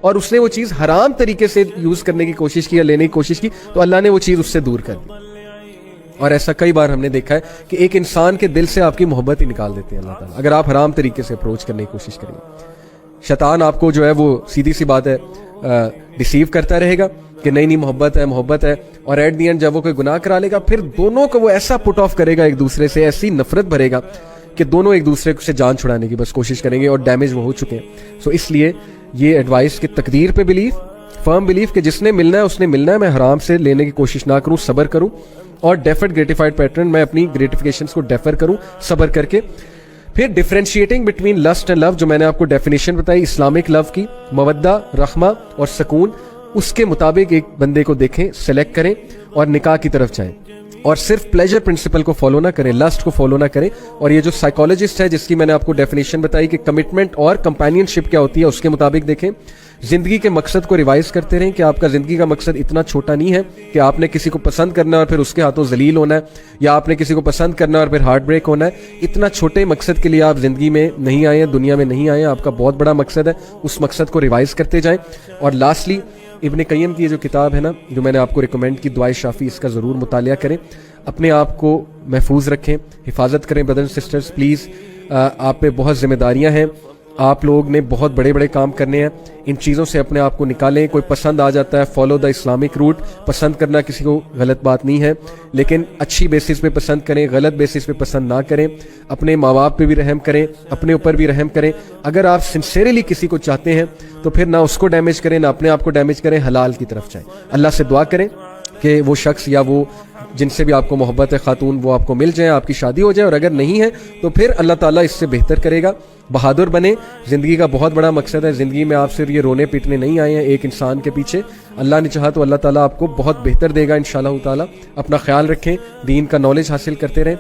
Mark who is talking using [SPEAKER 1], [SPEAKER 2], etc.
[SPEAKER 1] اور اس نے وہ چیز حرام طریقے سے یوز کرنے کی کوشش کی یا لینے کی کوشش کی تو اللہ نے وہ چیز اس سے دور کر دی. اور ایسا کئی بار ہم نے دیکھا ہے کہ ایک انسان کے دل سے آپ کی محبت ہی نکال دیتے ہیں اللہ تعالیٰ اگر آپ حرام طریقے سے اپروچ کرنے کی کوشش کریں گے. شیطان آپ کو جو ہے وہ سیدھی سی بات ہے ڈیسیو کرتا رہے گا کہ نہیں محبت ہے, اور ایٹ دی اینڈ جب وہ کوئی گناہ کرا لے گا پھر دونوں کو وہ ایسا پٹ آف کرے گا ایک دوسرے سے, ایسی نفرت بھرے گا کہ دونوں ایک دوسرے سے جان چھڑانے کی بس کوشش کریں گے اور ڈیمیج وہ ہو چکے ہیں. سو اس لیے یہ ایڈوائس کہ تقدیر پہ بلیف, فرم بلیف کہ جس نے ملنا ہے اس نے ملنا ہے, میں حرام سے لینے کی کوشش نہ کروں, صبر کروں, اور ڈیفرڈ گریٹیفائڈ پیٹرن, میں اپنی گریٹیفیکیشنز کو ڈیفر کروں صبر کر کے. پھر ڈیفرینشیٹنگ بٹوین لسٹ اینڈ لو, جو میں نے آپ کو ڈیفینیشن بتائی اسلامک لو کی, مودہ, رحمہ اور سکون, اس کے مطابق ایک بندے کو دیکھیں, سلیکٹ کریں اور نکاح کی طرف جائیں, اور صرف پلیجر پرنسپل کو فالو نہ کریں, لسٹ کو فالو نہ کریں. اور یہ جو سائیکالوجسٹ ہے جس کی میں نے آپ کو ڈیفینیشن بتائی کہ کمٹمنٹ اور کمپینین شپ کیا ہوتی ہے, اس کے مطابق دیکھیں. زندگی کے مقصد کو ریوائز کرتے رہیں کہ آپ کا زندگی کا مقصد اتنا چھوٹا نہیں ہے کہ آپ نے کسی کو پسند کرنا ہے اور پھر اس کے ہاتھوں ذلیل ہونا ہے, یا آپ نے کسی کو پسند کرنا ہے اور پھر ہارٹ بریک ہونا ہے. اتنا چھوٹے مقصد کے لیے آپ زندگی میں نہیں آئے ہیں, دنیا میں نہیں آئے ہیں, آپ کا بہت بڑا مقصد ہے, اس مقصد کو ریوائز کرتے جائیں. اور لاسٹلی ابن قیم کی جو کتاب ہے نا جو میں نے آپ کو ریکمینڈ کی, دعائے شافی, اس کا ضرور مطالعہ کریں. اپنے آپ کو محفوظ رکھیں, حفاظت کریں. بردر سسٹرز پلیز, آپ پہ بہت ذمہ داریاں ہیں, آپ لوگ نے بہت بڑے بڑے کام کرنے ہیں, ان چیزوں سے اپنے آپ کو نکالیں. کوئی پسند آ جاتا ہے, فالو دا اسلامک روٹ, پسند کرنا کسی کو غلط بات نہیں ہے, لیکن اچھی بیسس پہ پسند کریں, غلط بیسس پہ پسند نہ کریں. اپنے ماں باپ پہ بھی رحم کریں, اپنے اوپر بھی رحم کریں. اگر آپ سنسیئرلی کسی کو چاہتے ہیں تو پھر نہ اس کو ڈیمیج کریں نہ اپنے آپ کو ڈیمیج کریں, حلال کی طرف جائیں. اللہ سے دعا کریں کہ وہ شخص یا وہ جن سے بھی آپ کو محبت ہے خاتون, وہ آپ کو مل جائیں, آپ کی شادی ہو جائے, اور اگر نہیں ہے تو پھر اللہ تعالیٰ اس سے بہتر کرے گا. بہادر بنے, زندگی کا بہت بڑا مقصد ہے. زندگی میں آپ صرف یہ رونے پیٹنے نہیں آئے ہیں ایک انسان کے پیچھے. اللہ نے چاہا تو اللہ تعالیٰ آپ کو بہت بہتر دے گا انشاءاللہ تعالیٰ. اپنا خیال رکھیں, دین کا نالج حاصل کرتے رہیں.